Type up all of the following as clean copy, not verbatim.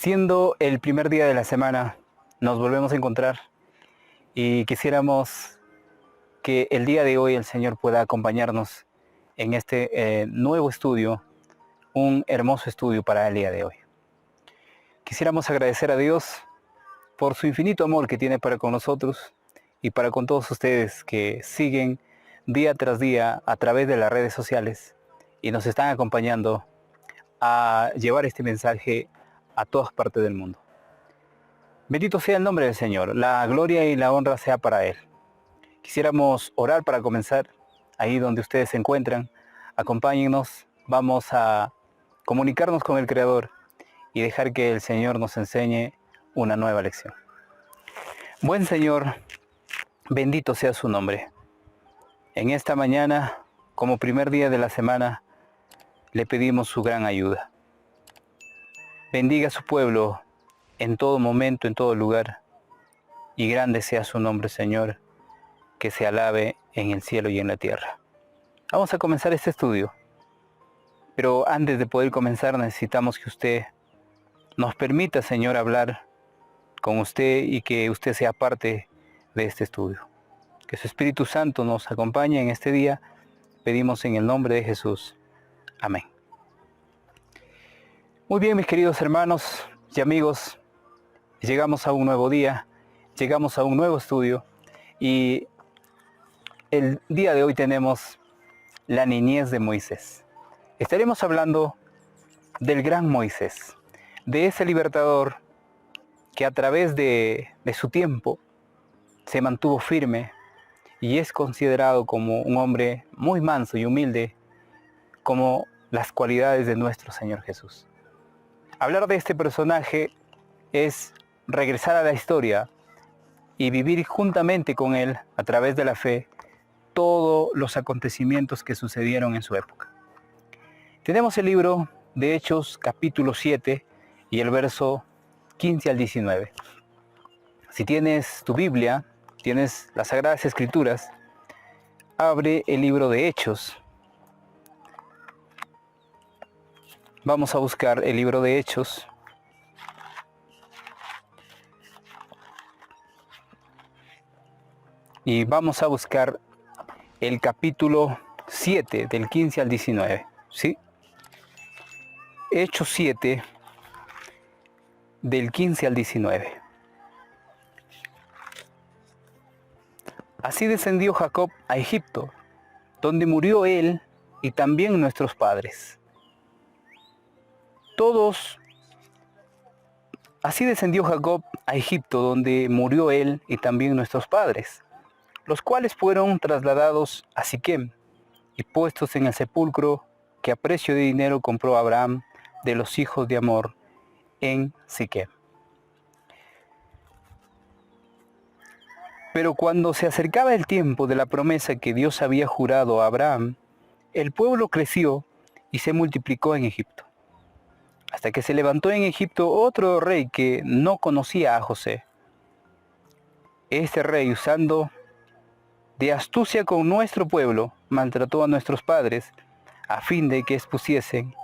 Siendo el primer día de la semana, nos volvemos a encontrar y quisiéramos que el día de hoy el Señor pueda acompañarnos en este nuevo estudio, un hermoso estudio para el día de hoy. Quisiéramos agradecer a Dios por su infinito amor que tiene para con nosotros y para con todos ustedes que siguen día tras día a través de las redes sociales y nos están acompañando a llevar este mensaje a todas partes del mundo. Bendito sea el nombre del Señor, la gloria y la honra sea para Él. Quisiéramos orar para comenzar, ahí donde ustedes se encuentran. Acompáñennos, vamos a comunicarnos con el Creador y dejar que el Señor nos enseñe una nueva lección. Buen Señor, bendito sea su nombre. En esta mañana, como primer día de la semana, le pedimos su gran ayuda. Bendiga a su pueblo en todo momento, en todo lugar, y grande sea su nombre, Señor, que se alabe en el cielo y en la tierra. Vamos a comenzar este estudio, pero antes de poder comenzar necesitamos que usted nos permita, Señor, hablar con usted y que usted sea parte de este estudio. Que su Espíritu Santo nos acompañe en este día, pedimos en el nombre de Jesús. Amén. Muy bien, mis queridos hermanos y amigos, llegamos a un nuevo día, llegamos a un nuevo estudio y el día de hoy tenemos la niñez de Moisés. Estaremos hablando del gran Moisés, de ese libertador que a través de su tiempo se mantuvo firme y es considerado como un hombre muy manso y humilde, como las cualidades de nuestro Señor Jesús. Hablar de este personaje es regresar a la historia y vivir juntamente con él, a través de la fe, todos los acontecimientos que sucedieron en su época. Tenemos el libro de Hechos, capítulo 7, y el verso 15 al 19. Si tienes tu Biblia, tienes las Sagradas Escrituras, abre el libro de Hechos. Vamos a buscar el libro de Hechos. Y vamos a buscar el capítulo 7, del 15 al 19. ¿Sí? Hechos 7, del 15 al 19. Así descendió Jacob a Egipto, donde murió él y también nuestros padres. Así descendió Jacob a Egipto, donde murió él y también nuestros padres, los cuales fueron trasladados a Siquem y puestos en el sepulcro que a precio de dinero compró Abraham de los hijos de Amor en Siquem. Pero cuando se acercaba el tiempo de la promesa que Dios había jurado a Abraham, el pueblo creció y se multiplicó en Egipto, hasta que se levantó en Egipto otro rey que no conocía a José. Este rey, usando de astucia con nuestro pueblo, maltrató a nuestros padres, a fin de que expusiesen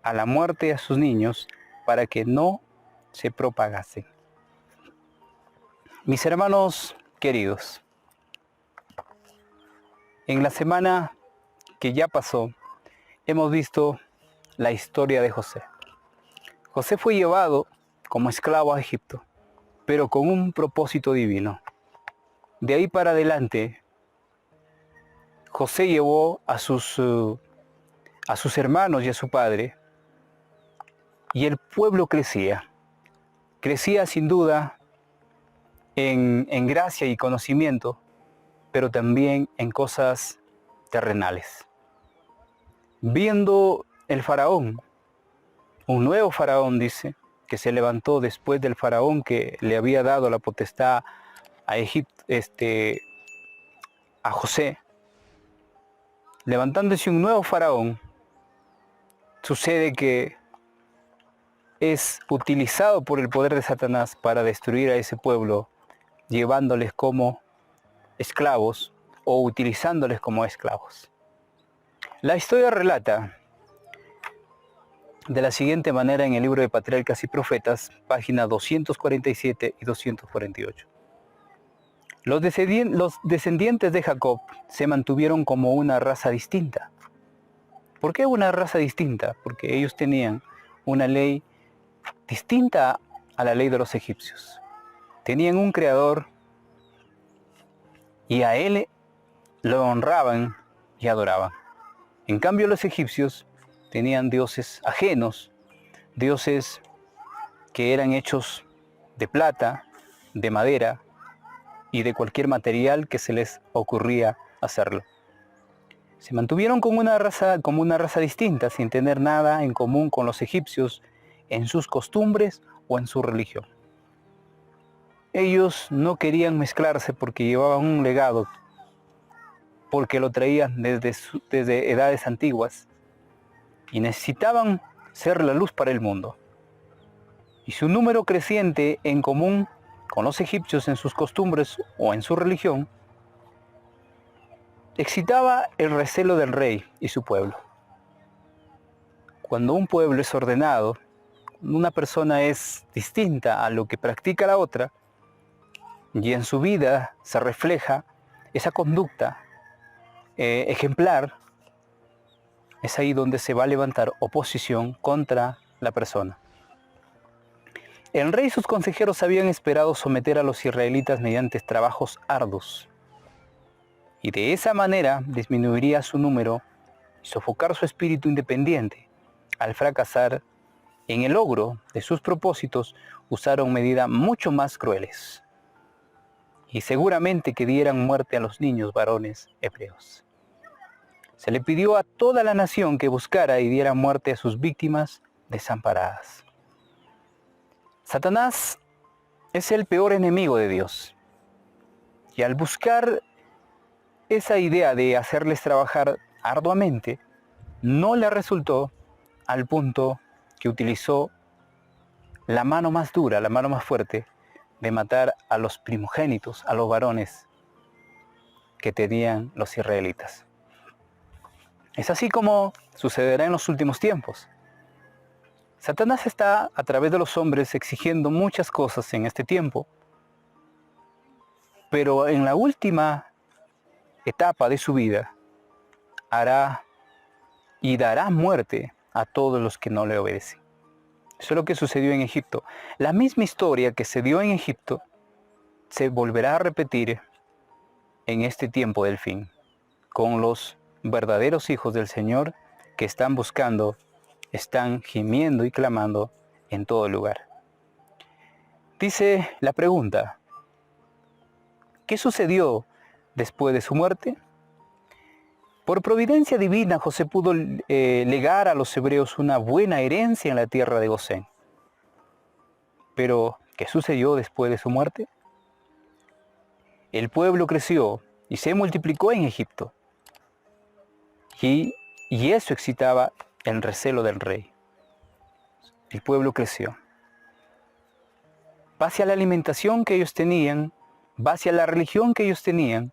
a la muerte a sus niños, para que no se propagasen. Mis hermanos queridos, en la semana que ya pasó, hemos visto la historia de José. José fue llevado como esclavo a Egipto, pero con un propósito divino. De ahí para adelante, José llevó a sus hermanos y a su padre, y el pueblo crecía. Crecía sin duda en gracia y conocimiento, pero también en cosas terrenales. Viendo el faraón, un nuevo faraón, dice, que se levantó después del faraón que le había dado la potestad a Egipto, a José. Levantándose un nuevo faraón, sucede que es utilizado por el poder de Satanás para destruir a ese pueblo, llevándoles como esclavos o utilizándoles como esclavos. La historia relata de la siguiente manera en el libro de Patriarcas y Profetas, página 247 y 248. Los descendientes de Jacob se mantuvieron como una raza distinta. ¿Por qué una raza distinta? Porque ellos tenían una ley distinta a la ley de los egipcios. Tenían un creador y a él lo honraban y adoraban. En cambio, los egipcios tenían dioses ajenos, dioses que eran hechos de plata, de madera y de cualquier material que se les ocurría hacerlo. Se mantuvieron como una raza distinta, sin tener nada en común con los egipcios en sus costumbres o en su religión. Ellos no querían mezclarse porque llevaban un legado, porque lo traían desde edades antiguas y necesitaban ser la luz para el mundo. Y su número creciente en común con los egipcios en sus costumbres o en su religión excitaba el recelo del rey y su pueblo. Cuando un pueblo es ordenado, una persona es distinta a lo que practica la otra, y en su vida se refleja esa conducta ejemplar, es ahí donde se va a levantar oposición contra la persona. El rey y sus consejeros habían esperado someter a los israelitas mediante trabajos arduos, y de esa manera disminuiría su número y sofocar su espíritu independiente. Al fracasar en el logro de sus propósitos, usaron medidas mucho más crueles, y seguramente que dieran muerte a los niños varones hebreos. Se le pidió a toda la nación que buscara y diera muerte a sus víctimas desamparadas. Satanás es el peor enemigo de Dios, y al buscar esa idea de hacerles trabajar arduamente, no le resultó, al punto que utilizó la mano más dura, la mano más fuerte, de matar a los primogénitos, a los varones que tenían los israelitas. Es así como sucederá en los últimos tiempos. Satanás está a través de los hombres exigiendo muchas cosas en este tiempo, pero en la última etapa de su vida hará y dará muerte a todos los que no le obedecen. Eso es lo que sucedió en Egipto. La misma historia que se dio en Egipto se volverá a repetir en este tiempo del fin, con los verdaderos hijos del Señor que están buscando, están gimiendo y clamando en todo lugar. Dice la pregunta, ¿qué sucedió después de su muerte? Por providencia divina, José pudo legar a los hebreos una buena herencia en la tierra de Gosén. Pero, ¿qué sucedió después de su muerte? El pueblo creció y se multiplicó en Egipto. Y eso excitaba el recelo del rey. El pueblo creció. Base a la alimentación que ellos tenían, base a la religión que ellos tenían,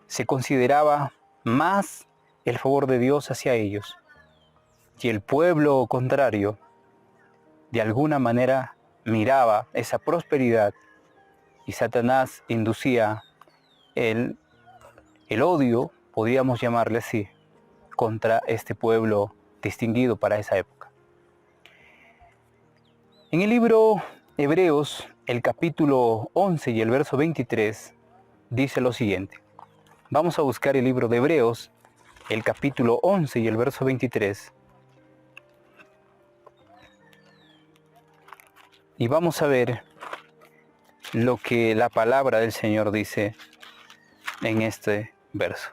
se consideraba más el favor de Dios hacia ellos. Y el pueblo contrario, de alguna manera, miraba esa prosperidad y Satanás inducía el odio, podríamos llamarle así, contra este pueblo distinguido para esa época. En el libro Hebreos, el capítulo 11 y el verso 23, dice lo siguiente. Vamos a buscar el libro de Hebreos, el capítulo 11 y el verso 23. Y vamos a ver lo que la palabra del Señor dice en este verso.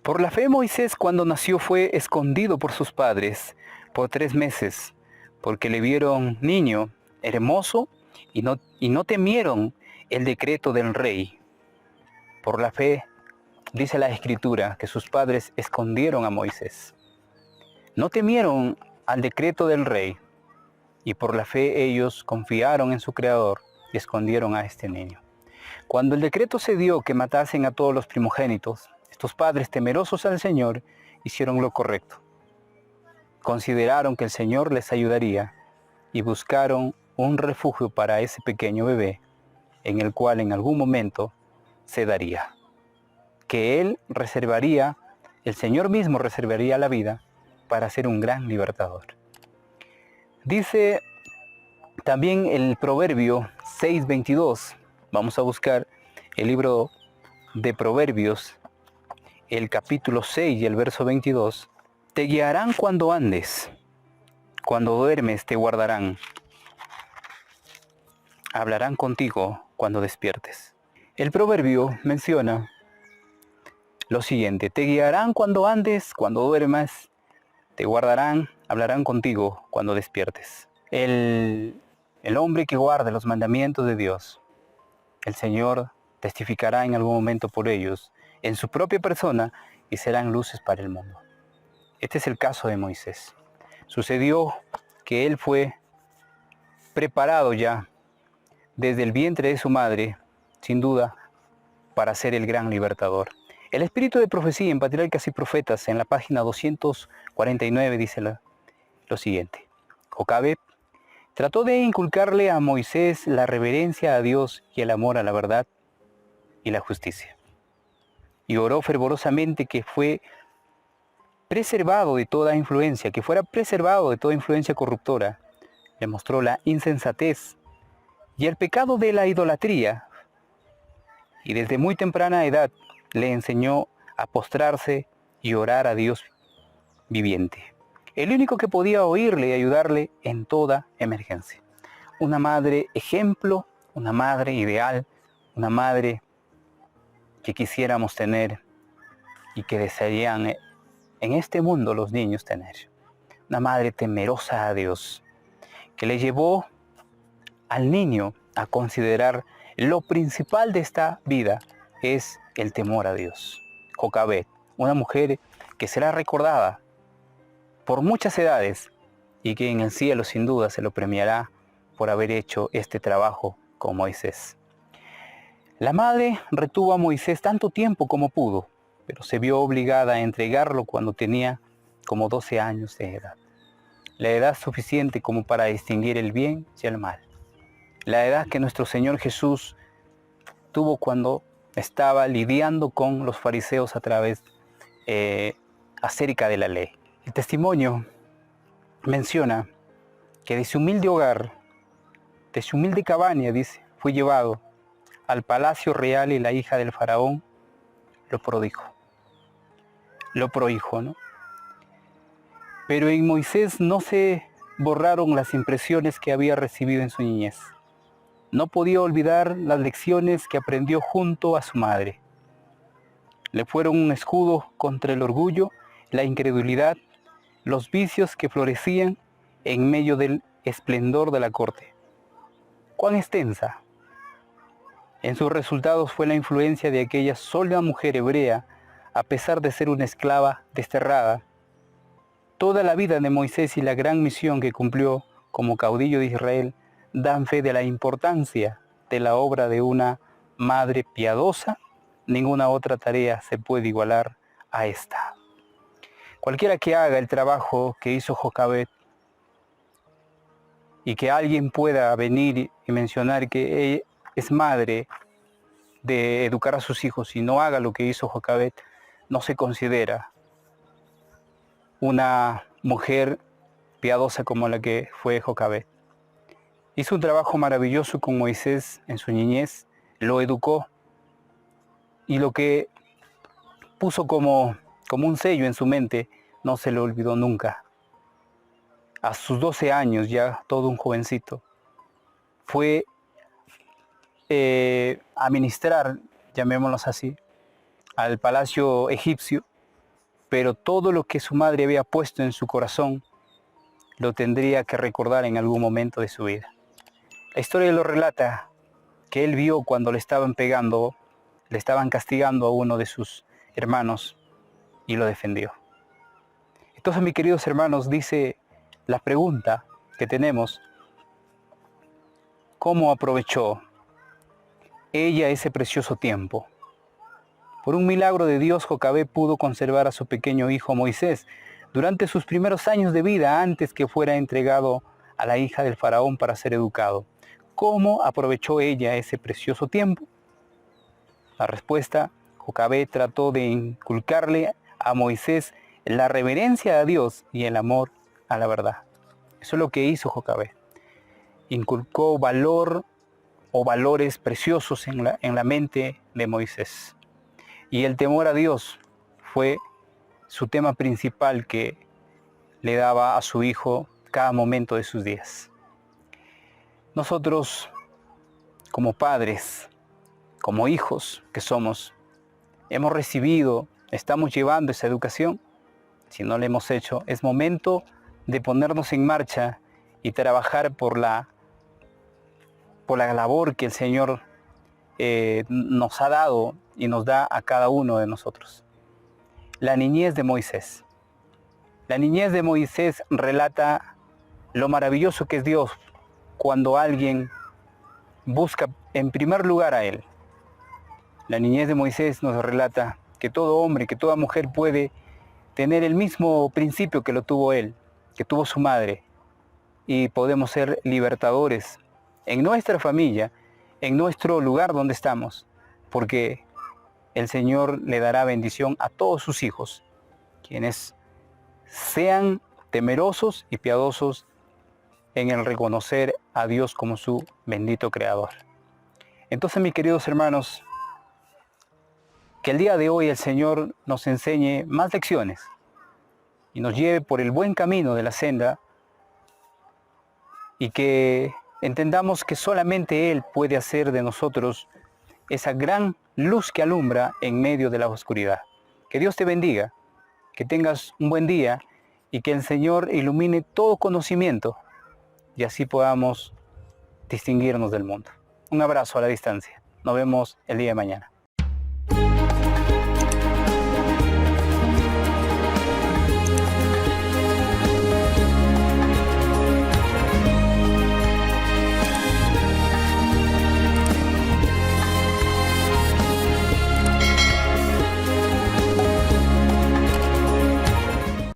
Por la fe Moisés cuando nació fue escondido por sus padres por 3 meses, porque le vieron niño, hermoso, y no temieron el decreto del rey. Por la fe, dice la Escritura, que sus padres escondieron a Moisés. No temieron al decreto del rey, y por la fe ellos confiaron en su Creador y escondieron a este niño. Cuando el decreto se dio que matasen a todos los primogénitos, Estos padres temerosos al Señor hicieron lo correcto. Consideraron que el Señor les ayudaría y buscaron un refugio para ese pequeño bebé, en el cual en algún momento se daría. Que Él reservaría, el Señor mismo reservaría la vida para ser un gran libertador. Dice también el Proverbio 6:22. Vamos a buscar el libro de Proverbios, el capítulo 6 y el verso 22. Te guiarán cuando andes, cuando duermes te guardarán. Hablarán contigo cuando despiertes. El proverbio menciona lo siguiente: te guiarán cuando andes, cuando duermas, te guardarán, hablarán contigo cuando despiertes. El hombre que guarde los mandamientos de Dios, el Señor testificará en algún momento por ellos, en su propia persona, y serán luces para el mundo. Este es el caso de Moisés. Sucedió que él fue preparado ya desde el vientre de su madre, sin duda, para ser el gran libertador. El espíritu de profecía en Patriarcas y Profetas, en la página 249, dice lo siguiente: Jocabed trató de inculcarle a Moisés la reverencia a Dios y el amor a la verdad y la justicia. Y oró fervorosamente que fuera preservado de toda influencia corruptora. Le mostró la insensatez y el pecado de la idolatría, y desde muy temprana edad le enseñó a postrarse y orar a Dios viviente, el único que podía oírle y ayudarle en toda emergencia. Una madre ejemplo, una madre ideal, una madre que quisiéramos tener y que desearían en este mundo los niños tener. Una madre temerosa a Dios, que le llevó al niño a considerar lo principal de esta vida es el temor a Dios. Jocabed, una mujer que será recordada por muchas edades y que en el cielo sin duda se lo premiará por haber hecho este trabajo con Moisés. La madre retuvo a Moisés tanto tiempo como pudo, pero se vio obligada a entregarlo cuando tenía como 12 años de edad. La edad suficiente como para distinguir el bien y el mal. La edad que nuestro Señor Jesús tuvo cuando estaba lidiando con los fariseos acerca de la ley. El testimonio menciona que de su humilde hogar, de su humilde cabaña, dice, fue llevado al palacio real y la hija del faraón lo prohijó, ¿no? Pero en Moisés no se borraron las impresiones que había recibido en su niñez. No podía olvidar las lecciones que aprendió junto a su madre. Le fueron un escudo contra el orgullo, la incredulidad, los vicios que florecían en medio del esplendor de la corte. Cuán extensa en sus resultados fue la influencia de aquella sola mujer hebrea, a pesar de ser una esclava desterrada. Toda la vida de Moisés y la gran misión que cumplió como caudillo de Israel dan fe de la importancia de la obra de una madre piadosa. Ninguna otra tarea se puede igualar a esta. Cualquiera que haga el trabajo que hizo Jocabed y que alguien pueda venir y mencionar que ella es madre de educar a sus hijos y no haga lo que hizo Jocabed, no se considera una mujer piadosa como la que fue Jocabed. Hizo un trabajo maravilloso con Moisés en su niñez, lo educó y lo que puso como un sello en su mente no se lo olvidó nunca. A sus 12 años, ya todo un jovencito, fue a ministrar, llamémoslos así, al palacio egipcio, pero todo lo que su madre había puesto en su corazón lo tendría que recordar en algún momento de su vida. La historia lo relata, que él vio cuando le estaban pegando, le estaban castigando a uno de sus hermanos y lo defendió. Entonces, mis queridos hermanos, dice la pregunta que tenemos: ¿cómo aprovechó ella ese precioso tiempo? Por un milagro de Dios, Jocabed pudo conservar a su pequeño hijo Moisés durante sus primeros años de vida antes que fuera entregado a la hija del faraón para ser educado. ¿Cómo aprovechó ella ese precioso tiempo? La respuesta: Jocabed trató de inculcarle a Moisés la reverencia a Dios y el amor a la verdad. Eso es lo que hizo Jocabed. Inculcó valor o valores preciosos en la mente de Moisés. Y el temor a Dios fue su tema principal que le daba a su hijo cada momento de sus días. Nosotros, como padres, como hijos que somos, hemos recibido, estamos llevando esa educación. Si no la hemos hecho, es momento de ponernos en marcha y trabajar por la labor que el Señor nos ha dado y nos da a cada uno de nosotros. La niñez de Moisés. La niñez de Moisés relata lo maravilloso que es Dios cuando alguien busca en primer lugar a Él. La niñez de Moisés nos relata que todo hombre, que toda mujer puede tener el mismo principio que lo tuvo él, que tuvo su madre, y podemos ser libertadores en nuestra familia, en nuestro lugar donde estamos, porque el Señor le dará bendición a todos sus hijos, quienes sean temerosos y piadosos en el reconocer a Dios como su bendito Creador. Entonces, mis queridos hermanos, que el día de hoy el Señor nos enseñe más lecciones y nos lleve por el buen camino de la senda, y que entendamos que solamente Él puede hacer de nosotros esa gran luz que alumbra en medio de la oscuridad. Que Dios te bendiga, que tengas un buen día y que el Señor ilumine todo conocimiento y así podamos distinguirnos del mundo. Un abrazo a la distancia. Nos vemos el día de mañana.